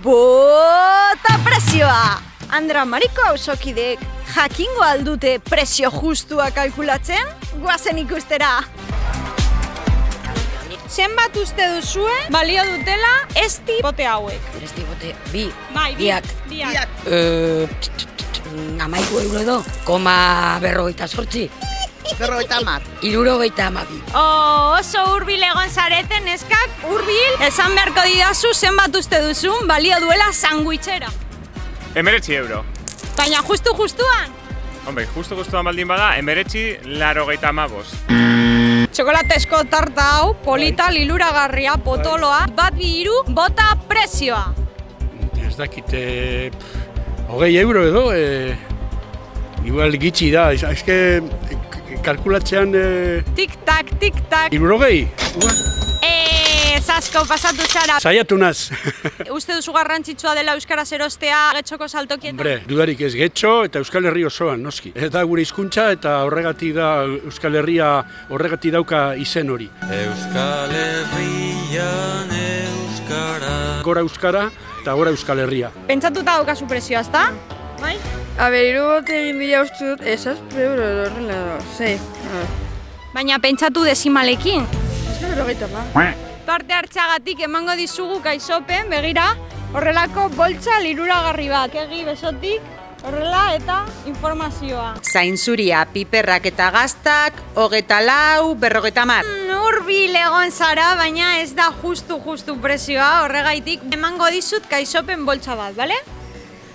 Bota prezioa! Andra Mariko auzokideek jakingo aldute prezio justua kalkulatzen? Guazen ikustera! Zenbat uste duzue balio dutela esti bote hauek? Esti bote, bi. Bai, biak. Amaiku euro edo, koma berrogeita sortzi. Berrogeita hamar. 72. Oso hurbil egon zareten eskak, hurbil. Esan beharko didazu zenbat uste duzun balio duela sandwichera. 19 euro. Baina justuan? Hombre, justuan baldin bada, 19,95. Txokolatesko tarta hau, polita, liluragarria, potoloa, bat bi hiru, bota prezioa. Ez dakite... 20 euro edo, igual gitxi da, eske kalkulatzean... Tik-tak, tik-tak. 60? Zasko pasatu zara. Saiatu naz. Uste duzu garrantzitsua dela euskaraz erostea getxoko saltokietan? Hombre, dudarik ez getxo eta Euskal Herri osoan, noski. Ez da gure hizkuntza eta horregatik da Euskal Herria horregatik dauka izen hori. Euskal Herrian euskara. Gora euskara eta gora Euskal Herria. Pentsatuta daukazu prezioa, ezta? Bai? A ber, irugote egin dira uste dut, euro edo horrela edo, zei. Baina pentsatu desimalekin. Ez da berrogeita ma. Parte hartxagatik emango dizugu kaizopen, begira, horrelako boltsa liluragarri bat. Egi besotik, horrela eta informazioa. Zainzuria, piperrak eta gaztak, 24, 50. Hurbil egon zara, baina ez da justu prezioa, horregaitik emango dizut kaizopen boltsa bat, bale?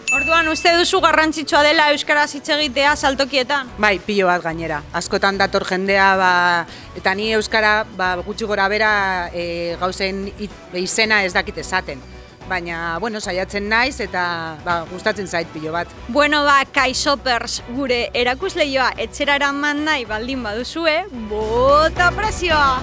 Orduan uste duzu garrantzitsua dela euskaraz hitz egitea saltokietan? Bai, pilo bat gainera. Askotan dator jendea, eta ni euskara gutxi gora bera gauzen izena ez dakit esaten. Baina, bueno, saiatzen naiz eta gustatzen zait pilo bat. Bueno, kaizopers, gure erakusleioa etxera eraman nahi baldin baduzue, bota prezioa!